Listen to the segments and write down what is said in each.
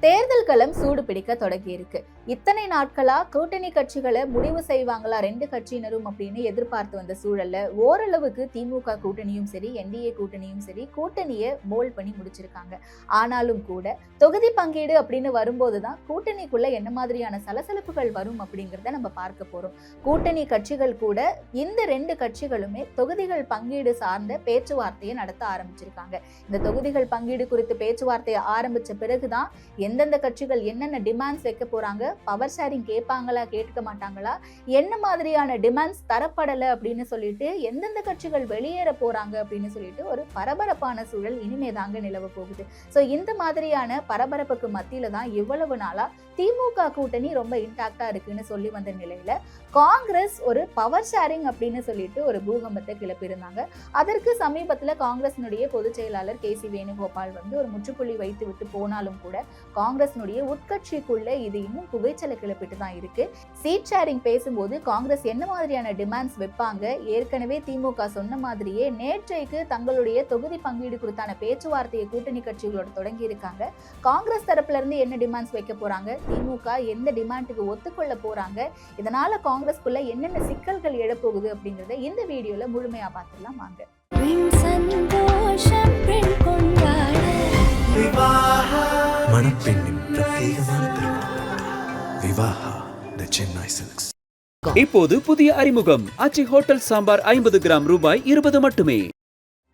தேர்தல் களம் சூடு பிடிக்க தொடங்கி இருக்கு. இத்தனை நாட்களா கூட்டணி கட்சிகளை முடிவு செய்வாங்களா ரெண்டு கட்சியினரும் அப்படின்னு எதிர்பார்த்து வந்த சூழல்ல ஓரளவுக்கு திமுக கூட்டணியும் சரி, என்டிஏ கூட்டணியும் சரி கூட்டணியை போல்ட் பண்ணி முடிச்சிருக்காங்க. ஆனாலும் கூட தொகுதி பங்கீடு அப்படின்னு வரும்போதுதான் கூட்டணிக்குள்ள என்ன மாதிரியான சலசலப்புகள் வரும் அப்படிங்கிறத நம்ம பார்க்க போறோம். கூட்டணி கட்சிகள் கூட இந்த ரெண்டு கட்சிகளுமே தொகுதிகள் பங்கீடு சார்ந்த பேச்சுவார்த்தையை நடத்த ஆரம்பிச்சிருக்காங்க. இந்த தொகுதிகள் பங்கீடு குறித்து பேச்சுவார்த்தையை ஆரம்பிச்ச பிறகுதான் எந்தெந்த கட்சிகள் என்னென்ன டிமாண்ட்ஸ் வைக்க போறாங்க, பவர் ஷேரிங் கேட்பாங்களா கேட்க மாட்டாங்களா, என்ன மாதிரியான டிமாண்ட்ஸ் தரப்படலை அப்படின்னு சொல்லிட்டு எந்தெந்த கட்சிகள் வெளியேற போறாங்க அப்படின்னு சொல்லிட்டு ஒரு பரபரப்பான சூழல் இனிமே தாங்க நிலவ போகுது. ஸோ இந்த மாதிரியான பரபரப்புக்கு மத்தியில தான் இவ்வளவு நாளா திமுக கூட்டணி ரொம்ப இன்டாக்டா இருக்குன்னு சொல்லி வந்த நிலையில காங்கிரஸ் ஒரு பவர் ஷேரிங் அப்படின்னு சொல்லிட்டு ஒரு பூகம்பத்தை கிளப்பியிருந்தாங்க. அதற்கு சமீபத்துல காங்கிரசினுடைய பொதுச் செயலாளர் கே சி வேணுகோபால் ஒரு முற்றுப்புள்ளி வைத்து விட்டு போனாலும் கூட காங்கிரசினுடைய உட்கட்சிக்குள்ள இது இன்னும் புகைச்சலை கிளப்பிட்டு தான் இருக்கு. சீட் ஷேரிங் பேசும்போது காங்கிரஸ் என்ன மாதிரியான டிமாண்ட்ஸ் வைப்பாங்க, ஏற்கனவே திமுக சொன்ன மாதிரியே நேற்றைக்கு தங்களுடைய தொகுதி பங்கீடு குறித்தான பேச்சுவார்த்தையை கூட்டணி கட்சிகளோட தொடங்கி இருக்காங்க. காங்கிரஸ் தரப்புல இருந்து என்ன டிமாண்ட்ஸ் வைக்க போறாங்க, திமுக எந்த டிமாண்டுக்கு ஒத்துக்கொள்ள போறாங்க, இதனால காங்கிரஸ்குள்ள என்னென்ன சிக்கல்கள் எழப்போகுது அப்படிங்கறத இந்த வீடியோல முழுமையா பார்த்துடலாம் வாங்க. மணப்பெண்ணின் பிரத்யேகமான திருமணம் விவாஹா தி சென்னை சில்க்ஸ். இப்போது புதிய அறிமுகம் ஆச்சி ஹோட்டல் சாம்பார் 50 கிராம் ரூபாய் 20 மட்டுமே.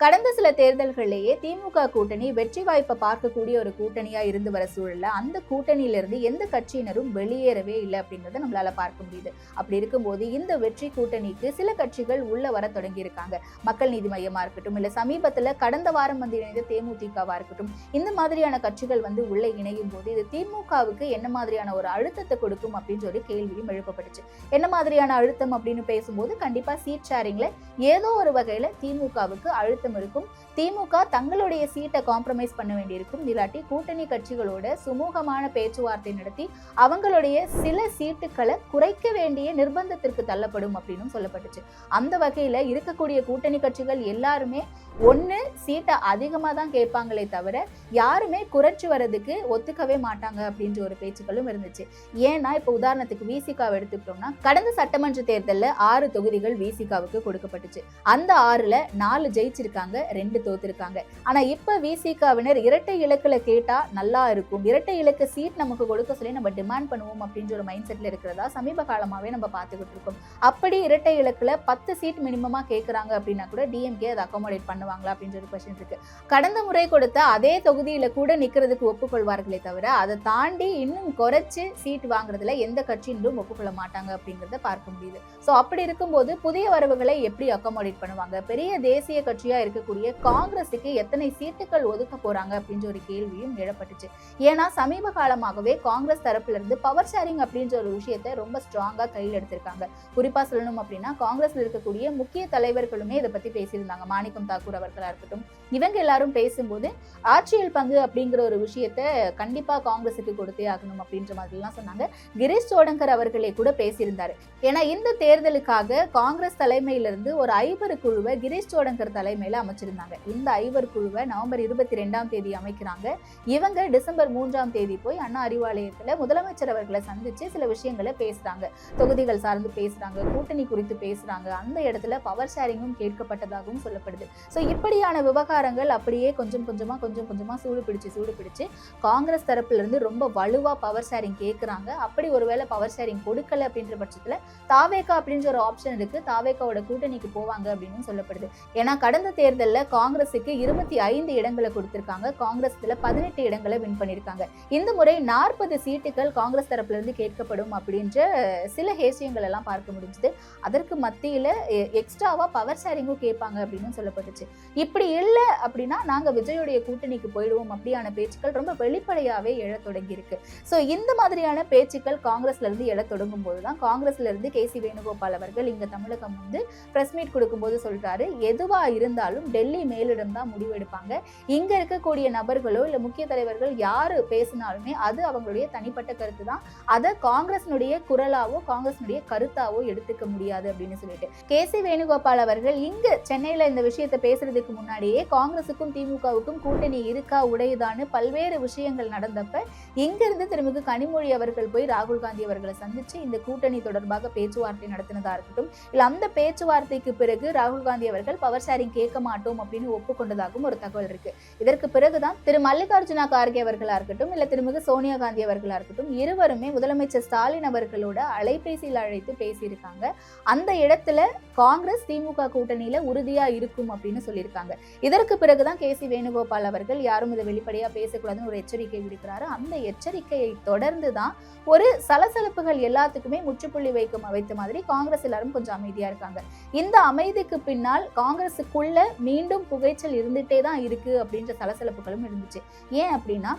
கடந்த சில தேர்தல்களிலேயே திமுக கூட்டணி வெற்றி வாய்ப்பை பார்க்கக்கூடிய ஒரு கூட்டணியா இருந்து வர சூழல்ல அந்த கூட்டணியிலிருந்து எந்த கட்சியினரும் வெளியேறவே இல்லை அப்படிங்கறத நம்மளால பார்க்க முடியுது. அப்படி இருக்கும்போது இந்த வெற்றி கூட்டணிக்கு சில கட்சிகள் உள்ள வர தொடங்கி இருக்காங்க. மக்கள் நீதி மையமா இருக்கட்டும், இல்ல சமீபத்துல கடந்த வாரம் இணைந்த தேமுதிகவா இருக்கட்டும், இந்த மாதிரியான கட்சிகள் உள்ள இணையும் போது இது திமுகவுக்கு என்ன மாதிரியான ஒரு அழுத்தத்தை கொடுக்கும் அப்படின்ற ஒரு கேள்வியும் எழுப்பப்பட்டுச்சு. என்ன மாதிரியான அழுத்தம் அப்படின்னு பேசும்போது கண்டிப்பா சீட் ஷேரிங்ல ஏதோ ஒரு வகையில திமுகவுக்கு அழுத்தம் இருக்கும். திமுக தங்களுடைய சீட்டை காம்ப்ரமைஸ் பண்ண வேண்டியிருக்கும். இல்லாட்டி கூட்டணி கட்சிகளோட சுமூகமான பேச்சுவார்த்தை நடத்தி அவங்களுடைய சில சீட்டுகளை குறைக்க வேண்டிய நிர்பந்தத்திற்கு தள்ளப்படும் அப்படின்னு சொல்லப்பட்டுச்சு. அந்த வகையில இருக்கக்கூடிய கூட்டணி கட்சிகள் எல்லாருமே ஒண்ணு சீட்டை அதிகமா தான் கேட்பாங்களே தவிர யாருமே குறைச்சு வர்றதுக்கு ஒத்துக்கவே மாட்டாங்க அப்படின்ற ஒரு பேச்சுக்களும் இருந்துச்சு. ஏன்னா இப்ப உதாரணத்துக்கு விசிகாவை எடுத்துக்கிட்டோம்னா கடந்த சட்டமன்ற தேர்தலில் 6 தொகுதிகள் விசிகாவுக்கு கொடுக்கப்பட்டுச்சு. அந்த 6ல 4 ஜெயிச்சிருக்காங்க, 2 தோத்திருக்காங்க. ஆனா இப்ப விசிகாவினர் இரட்டை இலக்குல கேட்டா நல்லா இருக்கும், இரட்டை இலக்கு சீட் நமக்கு கொடுக்க சொல்லி நம்ம டிமாண்ட் பண்ணுவோம் அப்படின்ற ஒரு மைண்ட் செட்ல இருக்கிறதா சமீப காலமாவே நம்ம பார்த்துக்கிட்டு இருக்கோம். அப்படி இரட்டை இலக்குல 10 சீட் மினிமமா கேட்கறாங்க அப்படின்னா கூட டிஎம்கே அதை அகாமடேட் பண்ணுவாங்களா அப்படின்ற ஒரு கொஸ்டின் இருக்கு. கடந்த முறை கொடுத்த அதே தொகுதியில கூட நிக்கிறதுக்கு ஒப்புக்கொள்வார்களே தவிர அதை தாண்டி இன்னும் குறைச்சு சீட் வாங்குறதுல எந்த கட்சியினரும் ஒப்புக்கொள்ள மாட்டாங்க அப்படிங்கறத பார்க்க முடியுது. சோ அப்படி இருக்கும்போது புதிய வரவுகளை எப்படி அகாமடேட் பண்ணுவாங்க, பெரிய தேசிய கட்சியா இருக்கக்கூடிய காங்கிரஸுக்கு எத்தனை சீட்டுகள் ஒதுக்க போறாங்க அப்படின்ற ஒரு கேள்வியும் எழப்பட்டுச்சு. ஏன்னா சமீப காலமாகவே காங்கிரஸ் தரப்புல இருந்து பவர் ஷேரிங் அப்படின்ற ஒரு விஷயத்தை ரொம்ப ஸ்ட்ராங்கா கையில் எடுத்திருக்காங்க. குறிப்பா சொல்லணும் அப்படின்னா காங்கிரஸ்ல இருக்கக்கூடிய முக்கிய தலைவர்களுமே இதை பத்தி பேசியிருந்தாங்க. மாணிக்கம் தாக்கூர் அவர்களா இருக்கட்டும், இவங்க எல்லாரும் பேசும்போது ஆட்சியில் பங்கு அப்படிங்கிற ஒரு விஷயத்த கண்டிப்பா காங்கிரஸுக்கு கொடுத்தே ஆகணும் அப்படின்ற மாதிரி எல்லாம் சொன்னாங்க. கிரீஷ் சோடங்கர் அவர்களே கூட பேசியிருந்தாரு. ஏன்னா இந்த தேர்தலுக்காக காங்கிரஸ் தலைமையிலிருந்து ஒரு 5 குழுவை கிரீஷ் சோடங்கர் தலைமையில அமைச்சிருந்தாங்க. இந்த 5 குழுவை நவம்பர் 22ஆம் தேதி அமைக்கிறாங்க. இவங்க டிசம்பர் 3ஆம் தேதி போய் அண்ணா அறிவாலயத்துல முதலமைச்சர் அவர்களை சந்திச்சு சில விஷயங்களை பேசுறாங்க, தொகுதிகள் சார்ந்து பேசுறாங்க, கூட்டணி குறித்து பேசுறாங்க. அந்த இடத்துல பவர் ஷேரிங்கும் கேட்கப்பட்டதாகவும் சொல்லப்படுது. சோ இப்படியான விவகாரங்கள் அப்படியே கொஞ்சம் கொஞ்சமா சூடு பிடிச்சு காங்கிரஸ் தரப்புல இருந்து ரொம்ப வலுவா பவர் ஷேரிங் கேட்கறாங்க. அப்படி ஒருவேளை பவர் ஷேரிங் கொடுக்கல அப்படின்ற பட்சத்துல தாவேகா அப்படின்ற ஒரு ஆப்ஷன் இருக்கு, தாவேகாவோட கூட்டணிக்கு போவாங்க அப்படின்னு சொல்லப்படுது. ஏன்னா கடந்த தேர்தல்ல காங்கிரஸுக்கு 25 இடங்களை கொடுத்திருக்காங்க, காங்கிரஸ்ல 18 இடங்களை வின் பண்ணிருக்காங்க. இந்த முறை 40 சீட்டுகள் காங்கிரஸ் தரப்புல இருந்து கேட்கப்படும் அப்படின்ற சில ஹேசியங்கள் எல்லாம் பார்க்க முடிஞ்சது. அதற்கு மத்தியில எக்ஸ்ட்ராவா பவர் ஷேரிங்கும் கேட்பாங்க அப்படின்னு சொல்லப்பட்டுச்சு. இப்படி இல்லை அப்படின்னா நாங்க விஜயோடைய கூட்டணிக்கு போயிடுவோம் அப்படியான பேச்சுக்கள் ரொம்ப வெளிப்படையாவே எழ தொடங்கி இருக்கு. சோ இந்த மாதிரியான பேச்சுக்கள் காங்கிரஸ்ல இருந்து எழ தொடங்கும் போதுதான் காங்கிரஸ்ல இருந்து கே சி வேணுகோபால் அவர்கள் இங்க தமிழகம் பிரஸ் மீட் கொடுக்கும்போது சொல்றாரு, எதுவா இருந்தாலும் டெல்லி மேலிடம் தான் முடிவெடுப்பாங்க, இங்க இருக்கக்கூடிய நபர்களோ இல்ல முக்கிய தலைவர்கள் யாரு பேசினாலுமே அது அவங்களுடைய தனிப்பட்ட கருத்து தான், அதை காங்கிரஸினுடைய குரலாவோ காங்கிரஸினுடைய கருத்தாவோ எடுத்துக்க முடியாது அப்படின்னு சொல்லிட்டு கே சி வேணுகோபால் அவர்கள் இங்க சென்னையில இந்த விஷயத்தை பேசுற நடக்கிறதுக்கு முன்னாடியே காங்கிரஸுக்கும் திமுகவுக்கும் கூட்டணி இருக்கா உடையதான்னு பல்வேறு விஷயங்கள் நடந்தப்ப இங்கிருந்து திரும்ப கனிமொழி அவர்கள் போய் ராகுல் காந்தி அவர்களை சந்திச்சு இந்த கூட்டணி தொடர்பாக பேச்சுவார்த்தை நடத்தினதா இருக்கட்டும், இல்ல அந்த பேச்சுவார்த்தைக்கு பிறகு ராகுல் காந்தி அவர்கள் பவர் ஷேரிங் கேட்க மாட்டோம் அப்படின்னு ஒப்புக்கொண்டதாகவும் ஒரு தகவல் இருக்கு. இதற்கு பிறகுதான் திரு மல்லிகார்ஜுனா கார்கே அவர்களா இருக்கட்டும், இல்ல திருமிகு சோனியா காந்தி அவர்களா இருக்கட்டும், இருவருமே முதலமைச்சர் ஸ்டாலின் அவர்களோட அலைபேசியில் அழைத்து பேசியிருக்காங்க. அந்த இடத்துல காங்கிரஸ் திமுக கூட்டணியில உறுதியா இருக்கும் அப்படின்னு சொல்லியிருக்காங்க. இதற்கு பிறகுதான் கே.சி. வேணுகோபால் அவர்கள் யாரும் இதை வெளிப்படையா பேசக்கூடாதுன்னு ஒரு எச்சரிக்கை விடுக்கிறாரு. அந்த எச்சரிக்கையை தொடர்ந்துதான் ஒரு சலசலப்புகள் எல்லாத்துக்குமே முற்றுப்புள்ளி வைத்த மாதிரி காங்கிரஸ் எல்லாரும் கொஞ்சம் அமைதியா இருக்காங்க. இந்த அமைதிக்கு பின்னால் காங்கிரஸுக்குள்ள மீண்டும் புகைச்சல் இருந்துட்டே தான் இருக்கு அப்படின்ற சலசலப்புகளும் இருந்துச்சு. ஏன் அப்படின்னா,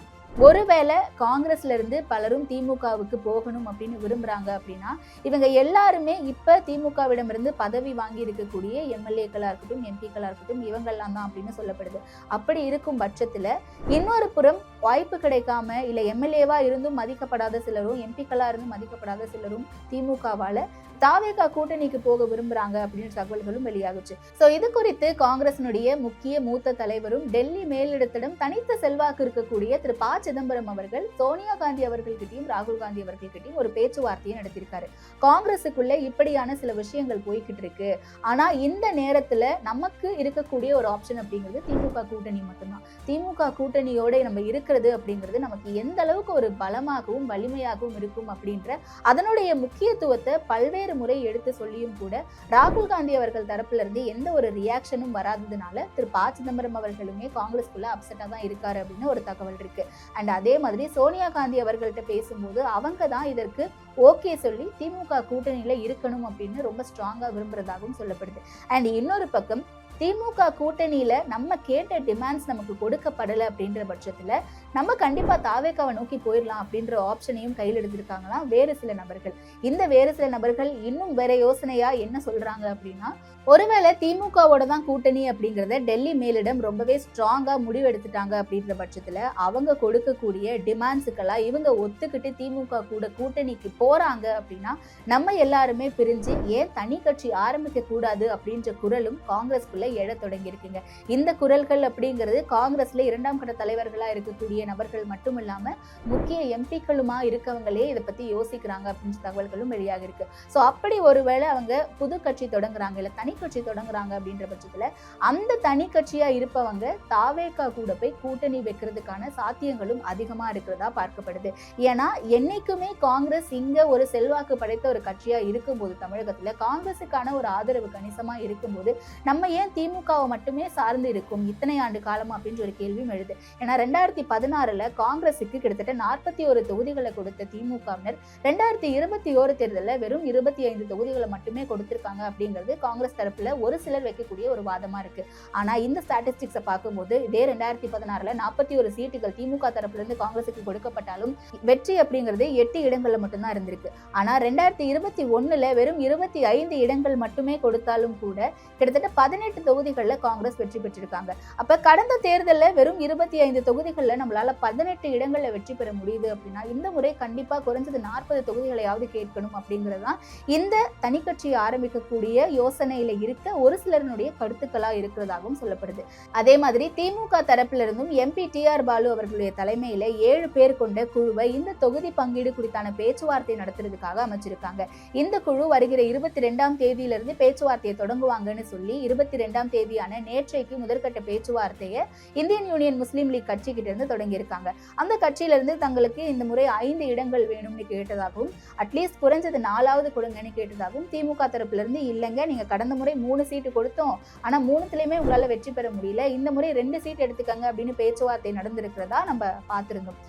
ஒருவேளை காங்கிரஸ்ல இருந்து பலரும் திமுகவுக்கு போகணும் அப்படின்னு விரும்புறாங்க அப்படின்னா, இவங்க எல்லாருமே இப்ப திமுகவிடம் இருந்து பதவி வாங்கி இருக்கக்கூடிய எம்எல்ஏக்களா இருக்கட்டும், எம்பிக்களா இருக்கட்டும், இவங்கெல்லாம் தான் அப்படின்னு சொல்லப்படுது. அப்படி இருக்கும் பட்சத்துல இன்னொரு புறம் வாய்ப்பு கிடைக்காம இல்ல எம்எல்ஏவா இருந்தும் மதிக்கப்படாத சிலரும், எம்பிக்களா இருந்தும் மதிக்கப்படாத சிலரும் திமுகவால தாவேகா கூட்டணிக்கு போக விரும்புறாங்க அப்படின்னு தகவல்களும் வெளியாகுச்சு. சோ இது குறித்து காங்கிரசினுடைய முக்கிய மூத்த தலைவரும் டெல்லி மேலிடத்திடம் தனித்த செல்வாக்கு இருக்கக்கூடிய திரு ப. சிதம்பரம் அவர்கள் சோனியா காந்தி அவர்கள்கிட்டையும் ராகுல் காந்தி அவர்கள்கிட்டையும் ஒரு பேச்சுவார்த்தையை நடத்தியிருக்காரு. காங்கிரஸுக்குள்ள இப்படியான சில விஷயங்கள் போய்கிட்டு இருக்கு, ஆனா இந்த நேரத்துல நமக்கு இருக்கக்கூடிய ஒரு ஆப்ஷன் அப்படிங்கிறது திமுக கூட்டணி மட்டும்தான். திமுக கூட்டணியோட நம்ம இருக்கிறது அப்படிங்கிறது நமக்கு எந்த அளவுக்கு ஒரு பலமாகவும் வலிமையாகவும் இருக்கும் அப்படின்ற அதனுடைய முக்கியத்துவத்தை பல்வேறு முறை எடுத்து சொல்லியும் கூட ராகுல் காந்தி அவர்கள் தரப்புல இருந்து எந்த ஒரு ரியாக்ஷனும் வராததுனால திரு ப. சிதம்பரம் அவர்களுமே காங்கிரஸ்குள்ள அப்செட்டா தான் இருக்காரு அப்படின்னு ஒரு தகவல் இருக்கு. அண்ட் அதே மாதிரி சோனியா காந்தி அவர்கள்ட்ட பேசும்போது அவங்க தான் இதற்கு ஓகே சொல்லி திமுக கூட்டணியில இருக்கணும் அப்படின்னு ரொம்ப ஸ்ட்ராங்கா விரும்புறதாகவும் சொல்லப்படுது. அண்ட் இன்னொரு பக்கம் திமுக கூட்டணியில நம்ம கேட்ட டிமாண்ட்ஸ் நமக்கு கொடுக்கப்படலை அப்படின்ற பட்சத்துல நம்ம கண்டிப்பா தாவேகாவை நோக்கி போயிடலாம் அப்படின்ற ஆப்ஷனையும் கையில் எடுத்திருக்காங்களாம் வேறு சில நபர்கள். இந்த வேறு சில நபர்கள் இன்னும் வேற யோசனையா என்ன சொல்றாங்க அப்படின்னா, ஒருவேளை திமுகவோட தான் கூட்டணி அப்படிங்கிறத டெல்லி மேலிடம் ரொம்பவே ஸ்ட்ராங்கா முடிவெடுத்துட்டாங்க அப்படின்ற பட்சத்துல அவங்க கொடுக்கக்கூடிய டிமாண்ட்ஸுக்கெல்லாம் இவங்க ஒத்துக்கிட்டு திமுக கூட கூட்டணிக்கு போறாங்க அப்படின்னா நம்ம எல்லாருமே பிரிஞ்சு ஏன் தனி கட்சி ஆரம்பிக்க கூடாது அப்படின்ற குரலும் காங்கிரஸ்குள்ள எழ தொடங்கி இருக்குங்க. இந்த குரல்கள் அப்படிங்கிறது காங்கிரஸ்ல 2ஆம் கட்ட தலைவர்களா இருக்கக்கூடிய நபர்கள் மட்டும் இல்லாம முக்கிய எம்பிக்களுமா இருக்கவங்களே இதை பத்தி யோசிக்கிறாங்க அப்படின்ற தகவல்களும் வெளியாக இருக்கு. சோ அப்படி ஒருவேளை அவங்க புது கட்சி தொடங்குறாங்க இல்ல தனி கட்சி தொடங்குறாங்க அப்படின்ற பட்சத்துல அந்த தனி கட்சியா இருப்பவங்க தாவேகா கூட போய் கூட்டணி வைக்கிறதுக்கான சாத்தியங்களும் அதிகமா இருக்கிறதா பார்க்கப்படுது. ஏன்னா என்னைக்குமே காங்கிரஸ் இங்க ஒரு செல்வாக்கு படைத்த ஒரு கட்சியா இருக்கும்போது, தமிழகத்துல காங்கிரஸுக்கான ஒரு ஆதரவு கணிசமா இருக்கும்போது நம்ம ஏன் திமுகவை மட்டுமே சார்ந்து இருக்கும் இத்தனை ஆண்டு காலம் அப்படின்ற ஒரு கேள்வியும் எழுது. ஏன்னா 2016 காங்கிரஸுக்கு கிட்டத்தட்ட 41 தொகுதிகளை கொடுத்த திமுகவினர் 2021 தேர்தலில் வெறும் 25 தொகுதிகளை மட்டுமே கொடுத்திருக்காங்க அப்படிங்கிறது காங்கிரஸ் தரப்புல ஒரு சிலர் வைக்கக்கூடிய ஒரு வாதமா இருக்கு. ஆனா இந்த ஸ்டாட்டிஸ்டிக்ஸை பார்க்கும்போது இதே 2016 41 சீட்டுகள் திமுக தரப்புல இருந்து காங்கிரஸுக்கு கொடுக்கப்பட்டாலும் வெற்றி அப்படிங்கிறது 8 இடங்கள்ல மட்டும்தான் இருந்திருக்கு. ஆனா 2021 வெறும் 25 இடங்கள் மட்டுமே கொடுத்தாலும் கூட கிட்டத்தட்ட 18 தொகுதிகள்ல காங்கிரஸ் வெற்றி பெற்றிருக்காங்க. அப்ப கடந்த தேர்தலில் வெறும் 25 தொகுதிகள்ல நம்மளால 18 இடங்கள்ல வெற்றி பெற முடியுது அப்படின்னா இந்த முறை கண்டிப்பா குறைஞ்சது 40 தொகுதிகளையாவது கேட்கணும் அப்படிங்கறதுதான் இந்த தனி கட்சி ஆரம்பிக்கக்கூடிய யோசனையில இருக்க ஒரு சிலருடைய கருத்துக்களா இருக்கிறதாகவும் சொல்லப்படுது. அதே மாதிரி திமுக தரப்பில இருந்தும் எம்பி டி.ஆர். பாலு அவர்களுடைய தலைமையில 7 பேர் கொண்ட குழுவை இந்த தொகுதி பங்கீடு குறித்தான பேச்சுவார்த்தை நடத்துறதுக்காக அமைச்சிருக்காங்க. இந்த குழு வருகிற 22ஆம் தேதியிலிருந்து பேச்சுவார்த்தையை தொடங்குவாங்கன்னு சொல்லி 22ஆம் தேதியான நேற்றைக்கு முதற்கட்ட பேச்சுவார்த்தையை இந்தியன் யூனியன் முஸ்லீம் லீக் கட்சி கிட்ட இருந்து தொடங்கி இருக்காங்க. அந்த கட்சியில இருந்து தங்களுக்கு இந்த முறை 5 இடங்கள் வேணும்னு கேட்டதாகவும் அட்லீஸ்ட் குறைஞ்சது 4வது கொடுங்கன்னு கேட்டதாகவும் திமுக தரப்புல இருந்து இல்லைங்க, நீங்க கடந்த முறை 3 சீட்டு கொடுத்தோம், ஆனா 3த்துலயுமே உங்களால வெற்றி பெற முடியல, இந்த முறை 2 சீட் எடுத்துக்கங்க அப்படின்னு பேச்சுவார்த்தை நடந்திருக்கிறதா நம்ம பார்த்திருந்தோம்.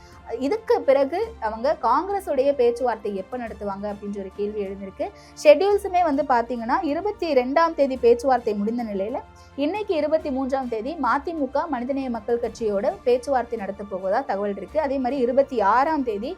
இதுக்கு பிறகு அவங்க காங்கிரஸுடைய பேச்சுவார்த்தை எப்ப நடத்துவாங்க அப்படின்ற ஒரு கேள்வி எழுந்திருக்கு. ஷெட்யூல்ஸுமே பாத்தீங்கன்னா 22ஆம் தேதி பேச்சுவார்த்தை முடிந்த நிலையில இன்னைக்கு 23ஆம் தேதி மதிமுக மனிதநேய மக்கள் கட்சியோட பேச்சுவார்த்தை நடத்த போவதா தகவல் இருக்கு. அதே மாதிரி 26ஆம் தேதி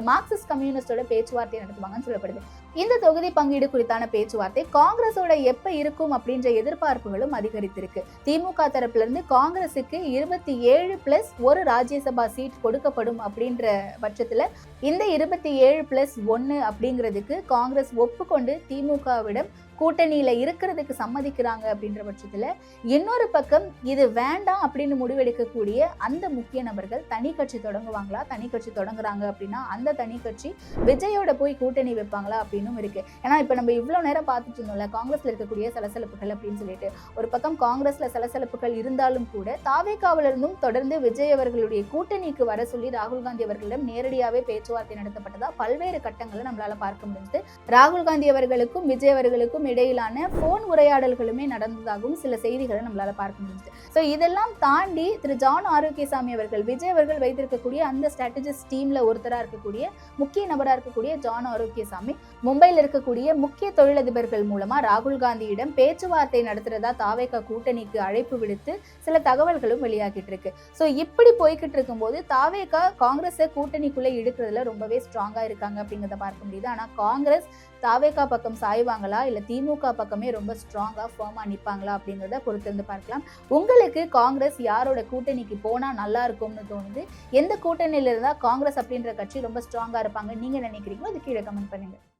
மார்க்சிஸ்ட் கம்யூனிஸ்டோட பேச்சுவார்த்தை நடத்துவாங்கன்னு சொல்லப்படுது. இந்த தொகுதி பங்கீடு குறித்தான பேச்சுவார்த்தை காங்கிரஸோட எப்ப இருக்கும் அப்படின்ற எதிர்பார்ப்புகளும் அதிகரித்திருக்கு. திமுக தரப்புல இருந்து காங்கிரசுக்கு 27+1 ராஜ்யசபா சீட் கொடுக்கப்படும் அப்படின்ற பட்சத்துல இந்த 27+1 அப்படிங்கிறதுக்கு காங்கிரஸ் ஒப்புக்கொண்டு திமுகவிடம் கூட்டணியில இருக்கிறதுக்கு சம்மதிக்கிறாங்க அப்படின்ற பட்சத்துல இன்னொரு பக்கம் இது வேண்டாம் அப்படின்னு முடிவெடுக்கக்கூடிய அந்த முக்கிய நபர்கள் தனி கட்சி தொடங்குவாங்களா? தனி கட்சி தொடங்குறாங்க அப்படின்னா அந்த தனி கட்சி விஜயோட போய் கூட்டணி வைப்பாங்களா அப்படின்னும் இருக்கு. ஏன்னா இப்ப நம்ம இவ்வளவு நேரம் பார்த்துட்டு இருந்தோம்ல காங்கிரஸ்ல இருக்கக்கூடிய சலசலப்புகள் அப்படின்னு சொல்லிட்டு. ஒரு பக்கம் காங்கிரஸ்ல சலசலப்புகள் இருந்தாலும் கூட தாவேகாவில இருந்தும் தொடர்ந்து விஜய் அவர்களுடைய கூட்டணிக்கு வர சொல்லி ராகுல் காந்தி அவர்களிடம் நேரடியாவே பேச்சுவார்த்தை நடத்தப்பட்டதா பல்வேறு கட்டங்களை நம்மளால பார்க்க முடிஞ்சது. ராகுல் காந்தி அவர்களுக்கும் விஜய் அவர்களுக்கும் இடையிலான போன் உரையாடல்களுமே நடந்ததாகவும் சில செய்திகளை நம்மளால பார்க்க முடிஞ்சது. ஸோ இதெல்லாம் தாண்டி திரு ஜான் ஆரோக்கியசாமி அவர்கள் விஜய் அவர்கள் வைத்திருக்கக்கூடிய அந்த ஸ்ட்ராட்டஜிஸ்ட் டீம்ல ஒருத்தராக இருக்கக்கூடிய முக்கிய நபராக இருக்கக்கூடிய ஜான் ஆரோக்கியசாமி மும்பையில் இருக்கக்கூடிய முக்கிய தொழிலதிபர்கள் மூலமா ராகுல் காந்தியிடம் பேச்சுவார்த்தை நடத்துறதா தாவேகா கூட்டணிக்கு அழைப்பு விடுத்து சில தகவல்களும் வெளியாகிட்டு இருக்கு. ஸோ இப்படி போய்கிட்டு இருக்கும்போது தாவேகா காங்கிரஸை கூட்டணிக்குள்ள இழுக்கிறதுல ரொம்பவே ஸ்ட்ராங்கா இருக்காங்க அப்படிங்கிறத பார்க்க முடியுது. ஆனா காங்கிரஸ் தாவேகா பக்கம் சாய்வாங்களா இல்ல திமுக பக்கமே ரொம்ப ஸ்ட்ராங்கா ஃபார்மா நிப்பாங்களா அப்படிங்கிறத பொறுத்திருந்து பார்க்கலாம். உங்களுக்கு காங்கிரஸ் யாரோட கூட்டணிக்கு போனா நல்லா இருக்கும்னு தோணுது? எந்த கூட்டணியில இருந்தா காங்கிரஸ் அப்படின்ற கட்சி ரொம்ப ஸ்ட்ராங்கா இருப்பாங்க நீங்க நினைக்கிறீங்களோ அது கீழே கமெண்ட் பண்ணுங்க.